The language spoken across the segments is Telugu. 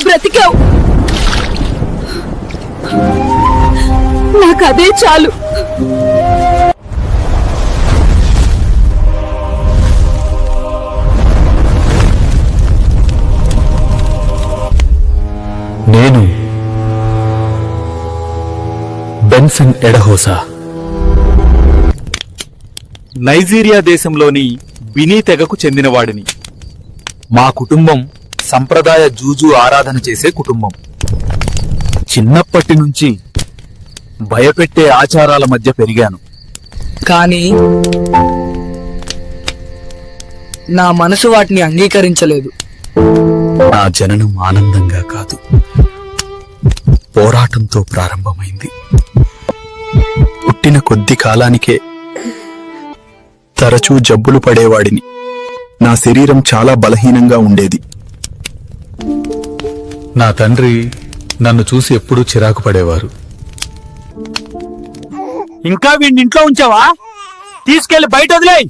బ్రతికావు. నాకు అదే చాలు. నేను బెన్సన్ ఎడహోసా, నైజీరియా దేశంలోని బినీ తెగకు చెందినవాడిని. మా కుటుంబం సంప్రదాయ జూజు ఆరాధన చేసే కుటుంబం. చిన్నప్పటి నుంచి భయపెట్టే ఆచారాల మధ్య పెరిగాను. కానీ నా మనసు వాటిని అంగీకరించలేదు. నా జననం ఆనందంగా కాదు, పోరాటంతో ప్రారంభమైంది. పుట్టిన కొద్ది కాలానికే తరచూ జబ్బులు పడేవాడిని. నా శరీరం చాలా బలహీనంగా ఉండేది. నా తండ్రి నన్ను చూసి ఎప్పుడూ చిరాకు పడేవారు. ఇంకా వీడిని ఇంట్లో ఉంచావా? తీసుకెళ్లి బయట వదిలేయ్.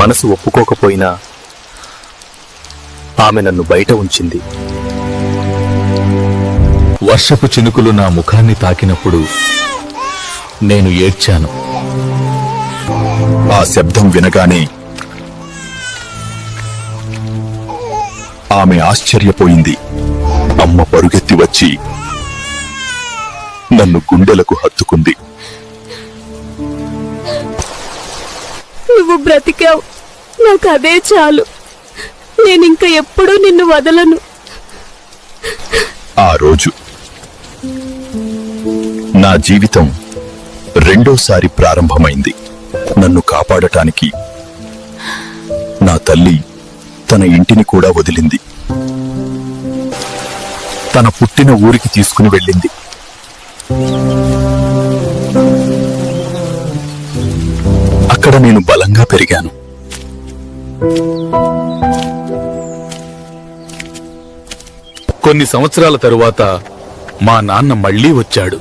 మనసు ఒప్పుకోకపోయినా ఆమె నన్ను బయట ఉంచింది. వర్షపు చినుకులు నా ముఖాన్ని తాకినప్పుడు నేను ఏడ్చాను. ఆ శబ్దం వినగానే ఆమె ఆశ్చర్యపోయింది. అమ్మ పరుగెత్తి వచ్చి నన్ను గుండెలకు హత్తుకుంది. నువ్వు బ్రతికావు, నాకు అదే చాలు. నేనింక ఎప్పుడూ నిన్ను వదలను. ఆ రోజు నా జీవితం రెండోసారి ప్రారంభమైంది. నన్ను కాపాడటానికి నా తల్లి తన ఇంటిని కూడా వదిలింది. తన పుట్టిన ఊరికి తీసుకుని వెళ్ళింది. అక్కడ నేను బలంగా పెరిగాను. కొన్ని సంవత్సరాల తరువాత మా నాన్న మళ్లీ వచ్చాడు.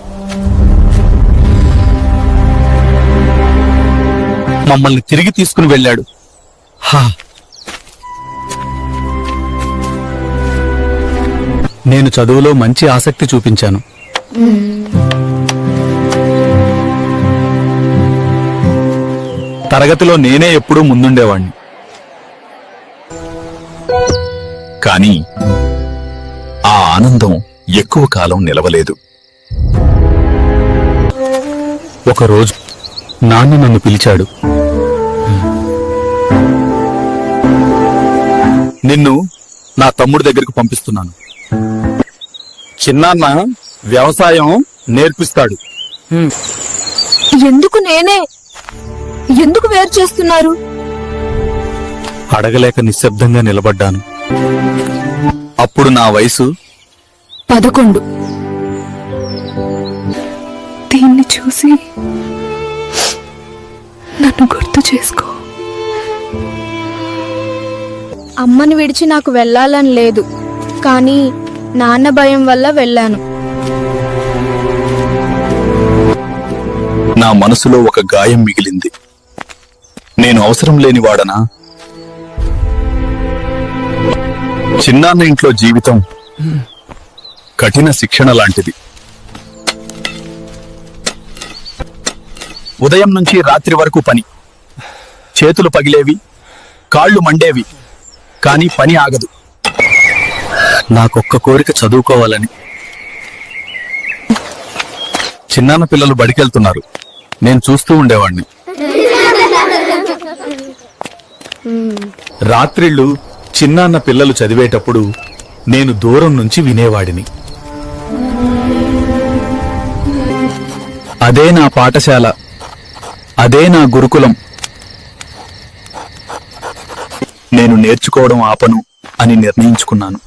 మమ్మల్ని తిరిగి తీసుకుని వెళ్ళాడు. నేను చదువులో మంచి ఆసక్తి చూపించాను. తరగతిలో నేనే ఎప్పుడూ ముందుండేవాణ్ణి. కానీ ఆ ఆనందం ఎక్కువ కాలం నిలవలేదు. ఒకరోజు నాన్న నన్ను పిలిచాడు. నిన్ను నా తమ్ముడి దగ్గరకు పంపిస్తున్నాను. చిన్నాన్న వ్యవసాయం నేర్పిస్తాడు. ఎందుకు నేనే? ఎందుకు వేరు చేస్తున్నారు? అడగలేక నిశ్శబ్దంగా నిలబడ్డాను. అప్పుడు నా వయసు 11. దీన్ని చూసి నన్ను గుర్తు చేసుకో. అమ్మని విడిచి నాకు వెళ్ళాలని లేదు, కానీ నాన్న భయం వల్ల వెళ్ళాను. నా మనసులో ఒక గాయం మిగిలింది. నేను అవసరం లేనివాడనా? చిన్నాన్న ఇంట్లో జీవితం కఠిన శిక్షణ లాంటిది. ఉదయం నుంచి రాత్రి వరకు పని. చేతులు పగిలేవి, కాళ్ళు మండేవి, కానీ పని ఆగదు. నాకొక్క కోరిక చదువుకోవాలని. చిన్నాన్న పిల్లలు బడికెళ్తున్నారు. నేను చూస్తూ ఉండేవాణ్ణి. రాత్రిళ్ళు చిన్నాన్న పిల్లలు చదివేటప్పుడు నేను దూరం నుంచి వినేవాడిని. అదే నా పాఠశాల, అదే నా గురుకులం. నేను నేర్చుకోవడం ఆపను అని నిర్ణయించుకున్నాను.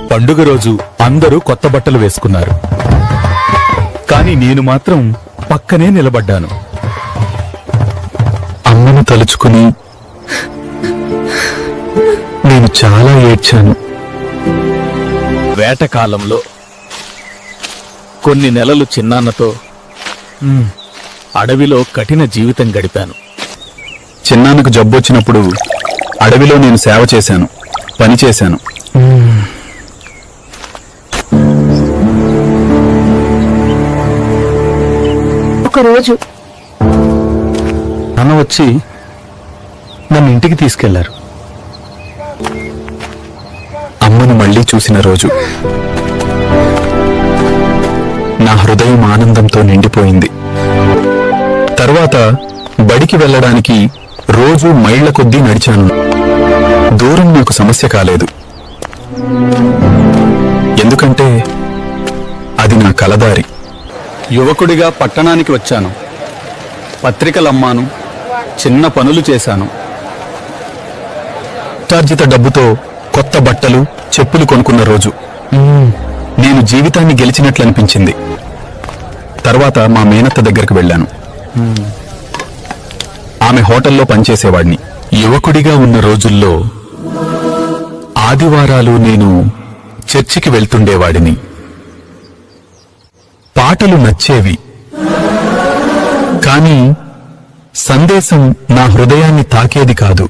పండుగ రోజు అందరూ కొత్త బట్టలు వేసుకున్నారు. కానీ నేను మాత్రం పక్కనే నిలబడ్డాను. అమ్మను తలుచుకుని నేను చాలా ఏడ్చాను. వేటకాలంలో కొన్ని నెలలు చిన్నాన్నతో అడవిలో కఠిన జీవితం గడిపాను. చిన్నాన్నకు జబ్బొచ్చినప్పుడు అడవిలో నేను సేవ చేశాను, పని చేశాను. ఒకరోజు నాన్న వచ్చి నన్ను ఇంటికి తీసుకెళ్లారు. అమ్మను మళ్లీ చూసిన రోజు నా హృదయం ఆనందంతో నిండిపోయింది. తర్వాత బడికి వెళ్ళడానికి రోజు మైళ్ల కొద్దీ నడిచాను. దూరం నాకు సమస్య కాలేదు, ఎందుకంటే అది నా కలదారి. యువకుడిగా పట్టణానికి వచ్చాను. పత్రికలమ్మాను, చిన్న పనులు చేశాను. కష్టార్జిత డబ్బుతో కొత్త బట్టలు, చెప్పులు కొనుక్కున్న రోజు నేను జీవితాన్ని గెలిచినట్లు అనిపించింది. తర్వాత మా మేనత్త దగ్గరికి వెళ్ళాను. ఆమె హోటల్లో పనిచేసేవాడిని. యువకుడిగా ఉన్న రోజుల్లో ఆదివారాలు నేను చర్చికి వెళ్తుండేవాడిని. పాటలు నచ్చేవి, కానీ సందేశం నా హృదయాన్ని తాకేది కాదు.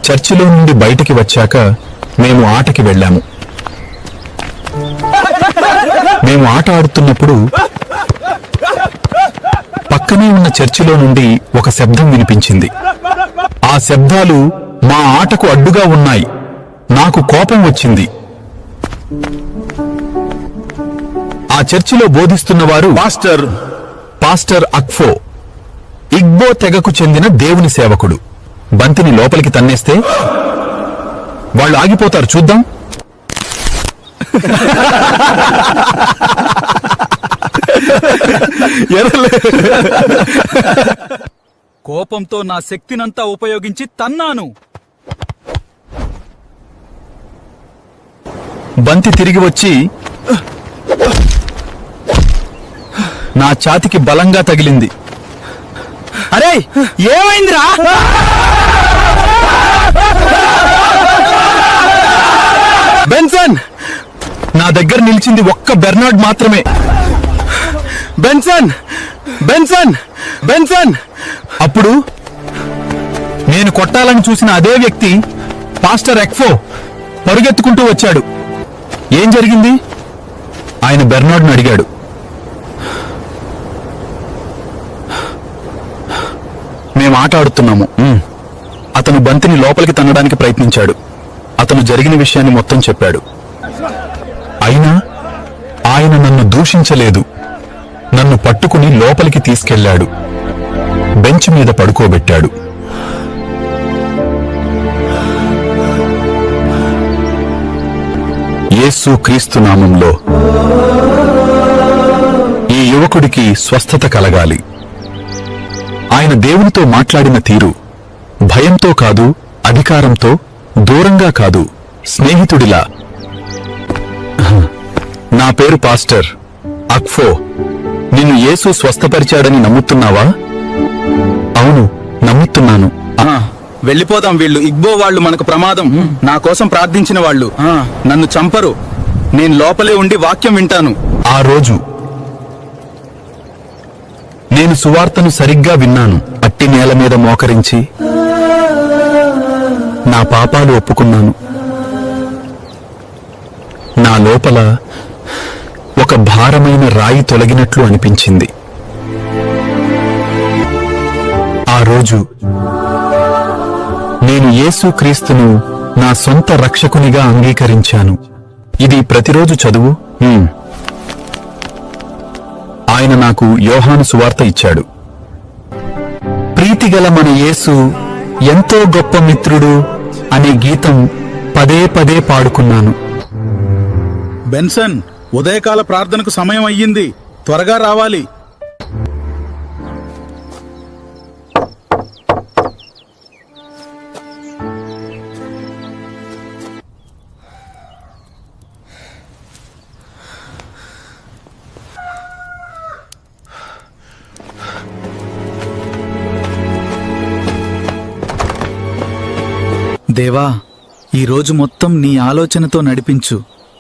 చర్చిలో నుండి బయటికి వచ్చాక మేము ఆటకి వెళ్ళాము. మేము ఆట ఆడుతున్నప్పుడు పక్కనే ఉన్న చర్చిలో నుండి ఒక శబ్దం వినిపించింది. ఆ శబ్దాలు మా ఆటకు అడ్డుగా ఉన్నాయి. నాకు కోపం వచ్చింది. ఆ చర్చిలో బోధిస్తున్నవారు పాస్టర్ అక్ఫో, ఇగ్బో తెగకు చెందిన దేవుని సేవకుడు. బంతిని లోపలికి తన్నేస్తే వాళ్ళు ఆగిపోతారు, చూద్దాం. కోపంతో నా శక్తినంతా ఉపయోగించి తన్నాను. బంతి తిరిగి వచ్చి నా ఛాతికి బలంగా తగిలింది. అరే ఏమైందిరా? బెన్సన్! నా దగ్గర నిలిచింది ఒక్క బెర్నార్డ్ మాత్రమే. బెన్సన్! బెన్సన్! బెన్సన్! అప్పుడు నేను కొట్టాలని చూసిన అదే వ్యక్తి పాస్టర్ ఎక్ఫో పరుగెత్తుకుంటూ వచ్చాడు. ఏం జరిగింది? ఆయన బెర్నార్డ్ను అడిగాడు. మేము ఆట ఆడుతున్నాము. అతను బంతిని లోపలికి తన్నడానికి ప్రయత్నించాడు. అతను జరిగిన విషయాన్ని మొత్తం చెప్పాడు. అయినా ఆయన నన్ను దూషించలేదు. నన్ను పట్టుకుని లోపలికి తీసుకెళ్లాడు. బెంచ్ మీద పడుకోబెట్టాడు. యేసు క్రీస్తు నామంలో ఈ యువకుడికి స్వస్థత కలగాలి. ఆయన దేవునితో మాట్లాడిన తీరు భయంతో కాదు, అధికారంతో, దూరంగా కాదు, స్నేహితుడిలా. నా పేరు పాస్టర్ అక్ఫో. నిన్ను యేసు స్వస్థపరిచాడని నమ్ముతున్నావా? అవును, నమ్ముతున్నాను. వెళ్ళిపోదాం. వీళ్ళు ఇగ్బో వాళ్ళు మనకు ప్రమాదం. నా కోసం ప్రార్థించిన వాళ్ళు. నన్ను చంపరు. నేను లోపలే ఉండి వాక్యం వింటాను. ఆ రోజు నేను సువార్తను సరిగ్గా విన్నాను. అట్టి నేల మీద మోకరించి నా పాపాలు ఒప్పుకున్నాను. నా లోపల ఒక భారమైన రాయి తొలగినట్లు అనిపించింది. ఆ రోజు నేను యేసు క్రీస్తును నా సొంత రక్షకునిగా అంగీకరించాను. ఇది ప్రతిరోజు చదువు. ఆయన నాకు యోహాను సువార్త ఇచ్చాడు. ప్రీతిగల మన యేసు ఎంతో గొప్ప మిత్రుడు అనే గీతం పదే పదే పాడుకున్నాను. బెన్సన్, ఉదయకాల ప్రార్థనకు సమయం అయ్యింది. త్వరగా రావాలి. దేవా, ఈ రోజు మొత్తం నీ ఆలోచనతో నడిపించు.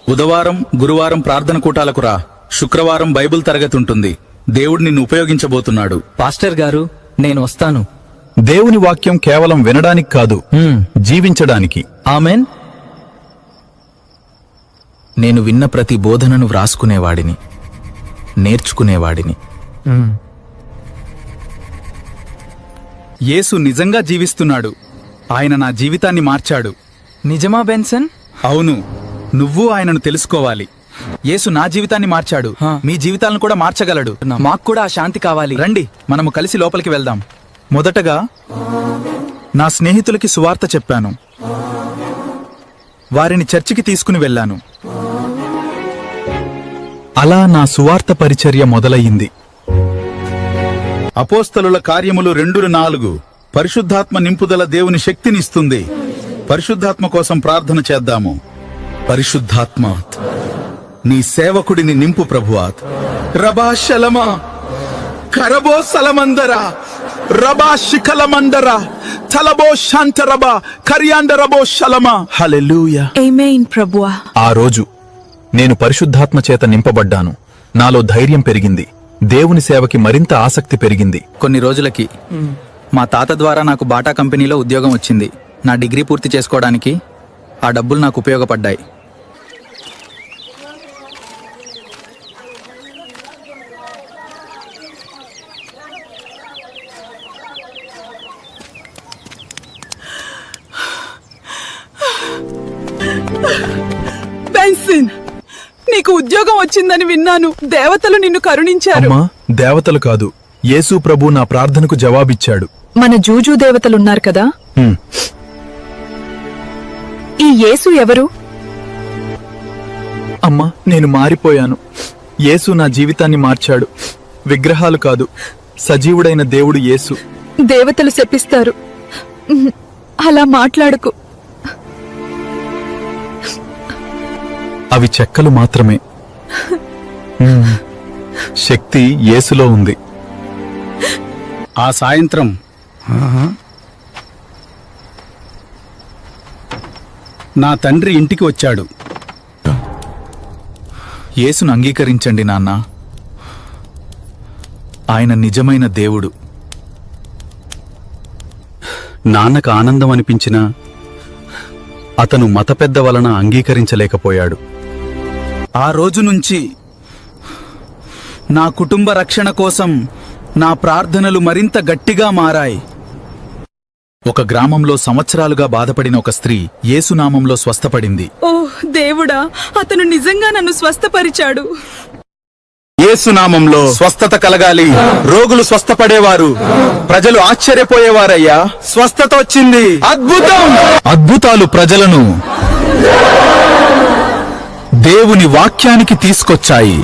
బుధవారం, గురువారం ప్రార్థన కూటాలకు రా. శుక్రవారం బైబిల్ తరగతి ఉంటుంది. దేవుడు నిన్ను ఉపయోగించబోతున్నాడు. పాస్టర్ గారు, నేను వస్తాను. దేవుని వాక్యం కేవలం వినడానికి కాదు, జీవించడానికి. ఆమెన్. నేను విన్న ప్రతి బోధనను వ్రాసుకునేవాడిని, నేర్చుకునేవాడిని. యేసు నిజంగా జీవిస్తున్నాడు. ఆయన నా జీవితాన్ని మార్చాడు. నిజమా బెన్సన్? అవును, నువ్వు ఆయనను తెలుసుకోవాలి. యేసు నా జీవితాన్ని మార్చాడు, మీ జీవితాలను కూడా మార్చగలడు. మాకు కూడా ఆ శాంతి కావాలి. రండి, మనము కలిసి లోపలికి వెళ్దాం. మొదటగా నా స్నేహితులకి సువార్త చెప్పాను. వారిని చర్చికి తీసుకుని వెళ్ళాను. అలా నా సువార్త పరిచర్య మొదలయ్యింది. అపోస్తలుల కార్యములు 2:4 పరిశుద్ధాత్మ నింపుదల దేవుని శక్తినిస్తుంది. పరిశుద్ధాత్మ కోసం ప్రార్థన చేద్దాము. పరిశుద్ధాత్మ, నీ సేవకుడిని నింపు ప్రభువాత్. రబా శలమా కరబో సలమందరా రబా శిఖలమందరా తలబో శాంతరబా కర్యాండరబో శలమా. హల్లెలూయా. ఆమేన్ ప్రభువా. ఆ రోజు నేను పరిశుద్ధాత్మ చేత నింపబడ్డాను. నాలో ధైర్యం పెరిగింది. దేవుని సేవకి మరింత ఆసక్తి పెరిగింది. కొన్ని రోజులకి మా తాత ద్వారా నాకు బాటా కంపెనీలో ఉద్యోగం వచ్చింది. నా డిగ్రీ పూర్తి చేసుకోవడానికి ఆ డబ్బులు నాకు ఉపయోగపడ్డాయి. బెన్సన్, నీకు ఉద్యోగం వచ్చిందని విన్నాను. దేవతలు నిన్ను కరుణించారు. అమ్మా, దేవతలు కాదు, యేసు ప్రభు నా ప్రార్థనకు జవాబిచ్చాడు. మన జూజూ దేవతలున్నారు కదా, హ్మ్. ఈ యేసు ఎవరు? అమ్మా, నేను మారిపోయాను. యేసు నా జీవితాన్ని మార్చాడు. విగ్రహాలు కాదు, సజీవుడైన దేవుడు యేసు. దేవతలు శపిస్తారు. అలా మాట్లాడకు. అవి చెక్కలు మాత్రమే. శక్తి యేసులో ఉంది. ఆ సాయంత్రం నా తండ్రి ఇంటికి వచ్చాడు. యేసును అంగీకరించండి నాన్న. ఆయన నిజమైన దేవుడు. నాన్నకు ఆనందం అనిపించినా అతను మత పెద్ద వలన అంగీకరించలేకపోయాడు. ఆ రోజు నుంచి నా కుటుంబ రక్షణ కోసం నా ప్రార్థనలు మరింత గట్టిగా మారాయి. ఒక గ్రామంలో సంవత్సరాలుగా బాధపడిన ఒక స్త్రీ యేసునామంలో స్వస్థపడింది. ఓ దేవుడా, అతను నిజంగా నన్ను స్వస్థపరిచాడు. యేసునామంలో స్వస్థత కలగాలి. రోగులు స్వస్థపడేవారు, ప్రజలు ఆశ్చర్యపోయేవారయ్యా. స్వస్థత వచ్చింది. అద్భుతం. అద్భుతాలు ప్రజలను దేవుని వాక్యానికి తీసుకొచ్చాయి.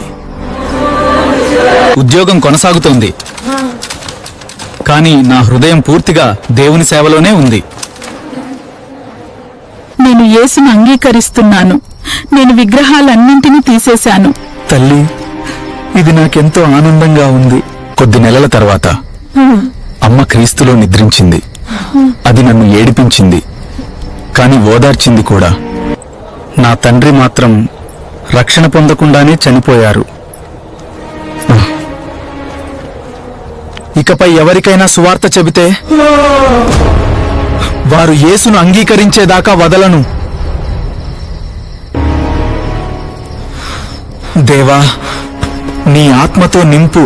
ఉద్యోగం కొనసాగుతోంది, కానీ నా హృదయం పూర్తిగా దేవుని సేవలోనే ఉంది. నేను యేసును అంగీకరిస్తున్నాను. నేను విగ్రహాలన్నింటినీ తీసేశాను. తల్లి, ఇది నాకెంతో ఆనందంగా ఉంది. కొద్ది నెలల తర్వాత అమ్మ క్రీస్తులో నిద్రించింది. అది నన్ను ఏడిపించింది, కాని ఓదార్చింది కూడా. నా తండ్రి మాత్రం రక్షణ పొందకుండానే చనిపోయారు. ఇకపై ఎవరికైనా సువార్త చెబితే వారు యేసును అంగీకరించేదాకా వదలను. దేవా, నీ ఆత్మతో నింపు,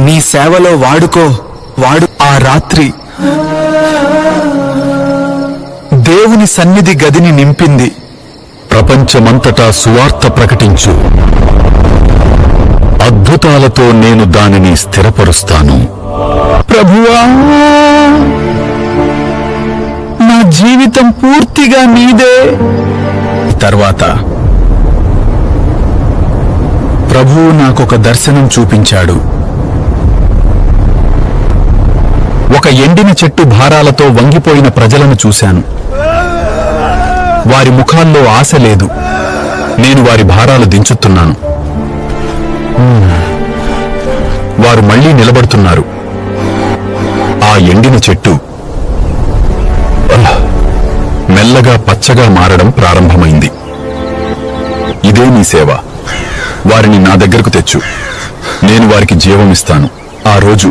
నీ సేవలో వాడుకో. ఆ రాత్రి దేవుని సన్నిధి గదిని నింపింది. ప్రపంచమంతటా సువార్త ప్రకటించు. అద్భుతాలతో నేను దానిని స్థిరపరుస్తాను. ప్రభువా, నా జీవితం పూర్తిగా నీదే. తర్వాత ప్రభువు నాకొక దర్శనం చూపించాడు. ఒక ఎండిన చెట్టు భారాలతో వంగిపోయిన ప్రజలను చూశాను. వారి ముఖాల్లో ఆశ లేదు. నేను వారి భారాలు దించుతున్నాను. వారు మళ్లీ నిలబడుతున్నారు. ఆ ఎండిన చెట్టు మెల్లగా పచ్చగా మారడం ప్రారంభమైంది. ఇదే నీ సేవ. వారిని నా దగ్గరకు తెచ్చు. నేను వారికి జీవమిస్తాను. ఆ రోజు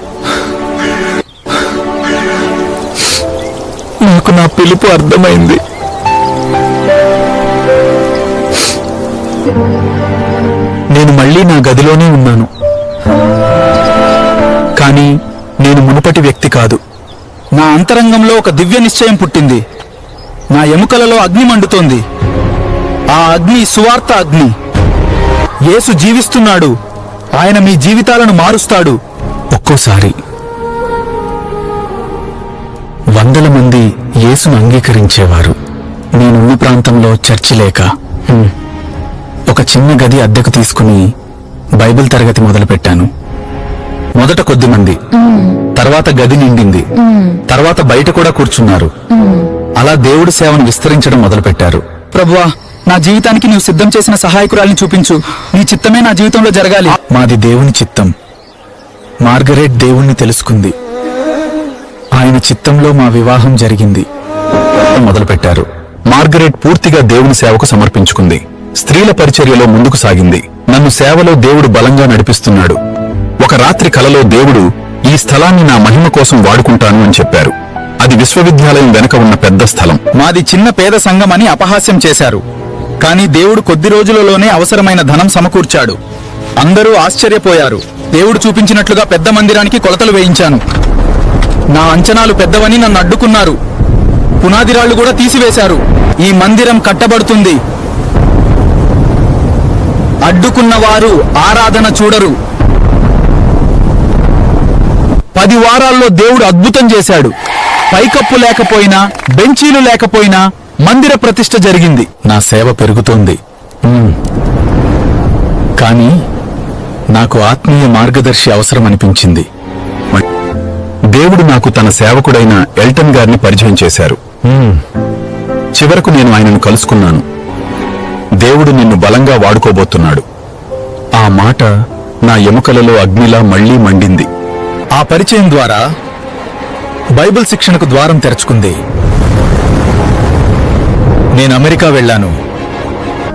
నాకు నా పిలుపు అర్థమైంది. నేను మళ్ళీ నా గదిలోనే ఉన్నాను. కానీ నేను మునుపటి వ్యక్తి కాదు. నా అంతరంగంలో ఒక దివ్య నిశ్చయం పుట్టింది. నా ఎముకలలో అగ్ని మండుతోంది. ఆ అగ్ని సువార్త అగ్ని. యేసు జీవిస్తున్నాడు. ఆయన మీ జీవితాలను మారుస్తాడు. ఒక్కోసారి వందల మంది యేసును అంగీకరించేవారు. నేనున్న ప్రాంతంలో చర్చి లేక ఒక చిన్న గది అద్దెకు తీసుకుని బైబిల్ తరగతి మొదలుపెట్టాను. మొదట కొద్దిమంది, తర్వాత గది నిండింది, తర్వాత బయట కూడా కూర్చున్నారు. అలా దేవుడి సేవను విస్తరించడం మొదలుపెట్టారు. ప్రభువా, నా జీవితానికి నీవు సిద్ధం చేసిన సహాయకురాల్ని చూపించు. నీ చిత్తమే నా జీవితంలో జరగాలి. మాది దేవుని చిత్తం. మార్గరెట్ దేవుణ్ణి తెలుసుకుంది. ఆయన చిత్తంలో మా వివాహం జరిగింది. మొదలుపెట్టారు. మార్గరెట్ పూర్తిగా దేవుని సేవకు సమర్పించుకుంది. స్త్రీల పరిచర్యలో ముందుకు సాగింది. నన్ను సేవలో దేవుడు బలంగా నడిపిస్తున్నాడు. ఒక రాత్రి కలలో దేవుడు ఈ స్థలాన్ని నా మహిమ కోసం వాడుకుంటాను అని చెప్పారు. అది విశ్వవిద్యాలయం వెనక ఉన్న పెద్ద స్థలం. మాది చిన్న పేద సంఘమని అపహాస్యం చేశారు. కానీ దేవుడు కొద్ది రోజులలోనే అవసరమైన ధనం సమకూర్చాడు. అందరూ ఆశ్చర్యపోయారు. దేవుడు చూపించినట్లుగా పెద్ద మందిరానికి కొలతలు వేయించాను. నా అంచనాలు పెద్దవని నన్ను అడ్డుకున్నారు. పునాదిరాళ్లు కూడా తీసివేశారు. ఈ మందిరం కట్టబడుతుంది. అడ్డుకున్నవారు ఆరాధన చూడరు. 10 వారాల్లో దేవుడు అద్భుతం చేశాడు. పైకప్పు లేకపోయినా, బెంచీలు లేకపోయినా మందిర ప్రతిష్ఠ జరిగింది. నా సేవ పెరుగుతోంది. కానీ నాకు ఆత్మీయ మార్గదర్శి అవసరమనిపించింది. దేవుడు నాకు తన సేవకుడైన ఎల్టన్ గారిని పరిచయం చేశారు. చివరకు నేను ఆయనను కలుసుకున్నాను. దేవుడు నిన్ను బలంగా వాడుకోబోతున్నాడు. ఆ మాట నా ఎముకలలో అగ్నిలా మళ్లీ మండింది. ఆ పరిచయం ద్వారా బైబిల్ శిక్షణకు ద్వారం తెరుచుకుంది. నేను అమెరికా వెళ్ళాను.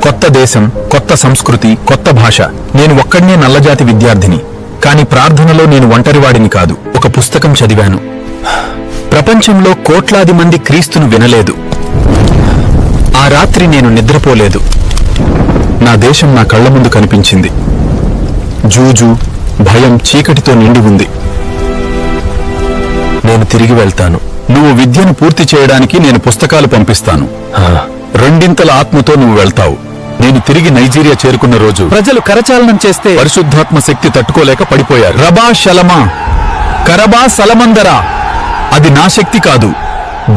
కొత్త దేశం, కొత్త సంస్కృతి, కొత్త భాష. నేను ఒక్కడినే నల్లజాతి విద్యార్థిని. కాని ప్రార్థనలో నేను ఒంటరివాడిని కాదు. ఒక పుస్తకం చదివాను. ప్రపంచంలో కోట్లాది మంది క్రీస్తును వినలేదు. ఆ రాత్రి నేను నిద్రపోలేదు. నా దేశం నా కళ్ల ముందు కనిపించింది. జూజు, భయం, చీకటితో నిండి ఉంది. నేను తిరిగి వెళ్తాను. నువ్వు విద్యను పూర్తి చేయడానికి నేను పుస్తకాలు పంపిస్తాను. రెండింతల ఆత్మతో నువ్వు వెళ్తావు. నేను తిరిగి నైజీరియా చేరుకున్న రోజు ప్రజలు కరచాలనం చేస్తే పరిశుద్ధాత్మ శక్తి తట్టుకోలేక పడిపోయారు. రబా షలమా, కరబా సలమందరా. అది నా శక్తి కాదు,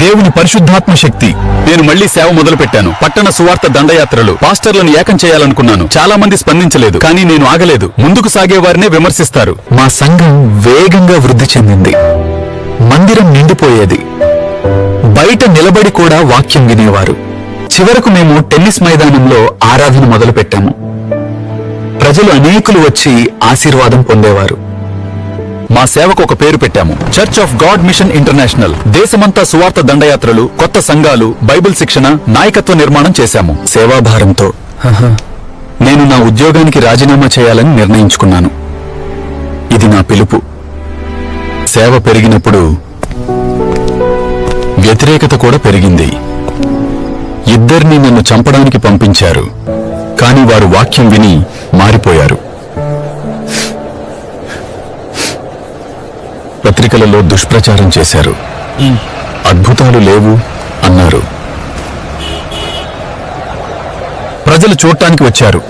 దేవుని పరిశుద్ధాత్మ శక్తి. నేను మళ్లీ సేవ మొదలుపెట్టాను. పట్టణ సువార్త దండయాత్రలు. పాస్టర్లను ఏకం చేయాలనుకున్నాను. చాలా మంది స్పందించలేదు. కానీ నేను ఆగలేదు. ముందుకు సాగే వారినే విమర్శిస్తారు. మా సంఘం వేగంగా వృద్ధి చెందింది. మందిరం నిండిపోయేది. బయట నిలబడి కూడా వాక్యం వినేవారు. చివరకు మేము టెన్నిస్ మైదానంలో ఆరాధన మొదలుపెట్టాము. ప్రజలు అనేకులు వచ్చి ఆశీర్వాదం పొందేవారు. మా సేవకు ఒక పేరు పెట్టాము, church of God mission international. దేశమంతా సువార్త దండయాత్రలు, కొత్త సంఘాలు, బైబిల్ శిక్షణ, నాయకత్వ నిర్మాణం చేశాము. సేవాభారంతో నేను నా ఉద్యోగానికి రాజీనామా చేయాలని నిర్ణయించుకున్నాను. ఇది నా పిలుపు. సేవ పెరిగినప్పుడు వ్యతిరేకత కూడా పెరిగింది. ఇద్దరిని నన్ను చంపడానికి పంపించారు. కాని వారు వాక్యం విని మారిపోయారు. పత్రికలలో దుష్ప్రచారం చేశారు. అద్భుతాలు లేవు అన్నారు. ప్రజలు చూడటానికి వచ్చారు.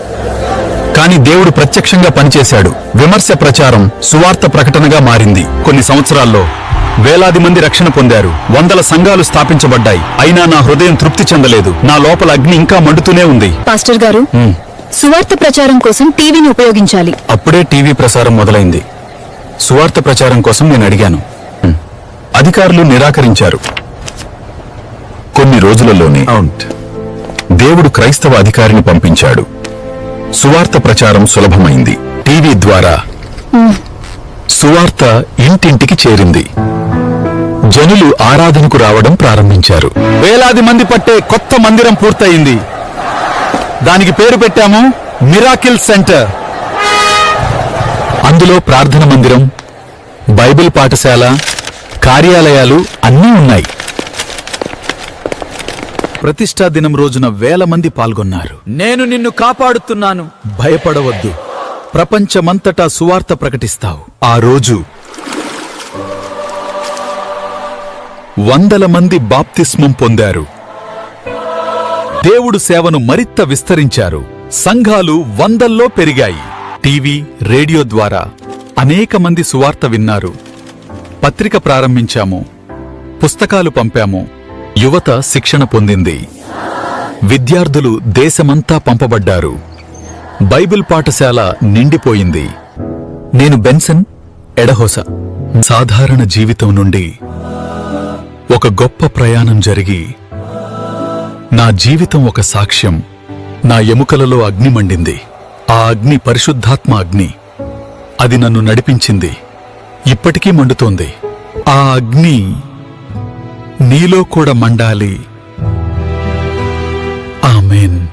కాని దేవుడు ప్రత్యక్షంగా పనిచేశాడు. విమర్శ ప్రచారం సువార్త ప్రకటనగా మారింది. కొన్ని సంవత్సరాల్లో వేలాది మంది రక్షణ పొందారు. వందల సంఘాలు స్థాపించబడ్డాయి. అయినా నా హృదయం తృప్తి చెందలేదు. నా లోపల అగ్ని ఇంకా మండుతూనే ఉంది. పాస్టర్ గారు, సువార్త ప్రచారం కోసం టీవీని ఉపయోగించాలి. అప్పుడే టీవీ ప్రసారం మొదలైంది. సువార్త ప్రచారం కోసం నేను అడిగాను. అధికారులు నిరాకరించారు. కొన్ని రోజులలోనే దేవుడు క్రైస్తవ అధికారిని పంపించాడు. సువార్త ప్రచారం సులభమైంది. టీవీ ద్వారా సువార్త ఇంటింటికి చేరింది. జనులు ఆరాధనకు రావడం ప్రారంభించారు. వేలాది మంది పట్టే కొత్త మందిరం పూర్తయింది. దానికి పేరు పెట్టాము మిరాకిల్ సెంటర్. అందులో ప్రార్థన మందిరం, బైబిల్ పాఠశాల, కార్యాలయాలు అన్నీ ఉన్నాయి. ప్రతిష్టా దినం రోజున వేల మంది పాల్గొన్నారు. నేను నిన్ను కాపాడుతున్నాను. భయపడవద్దు, ప్రపంచమంతటా సువార్త ప్రకటిస్తావు. ఆ రోజు వందల మంది బాప్తిస్మం పొందారు. దేవుడు సేవను మరింత విస్తరించారు. సంఘాలు వందల్లో పెరిగాయి. టీవీ, రేడియో ద్వారా అనేక మంది సువార్త విన్నారు. పత్రిక ప్రారంభించాము, పుస్తకాలు పంపాము. యువత శిక్షణ పొందింది. విద్యార్థులు దేశమంతా పంపబడ్డారు. బైబిల్ పాఠశాల నిండిపోయింది. నేను బెన్సన్ ఎడహోస. సాధారణ జీవితం నుండి ఒక గొప్ప ప్రయాణం జరిగి నా జీవితం ఒక సాక్ష్యం. నా ఎముకలలో అగ్ని మండింది. ఆ అగ్ని పరిశుద్ధాత్మ అగ్ని. అది నన్ను నడిపించింది. ఇప్పటికీ మండుతోంది. ఆ అగ్ని నీలో కూడా మండాలి. ఆమేన్.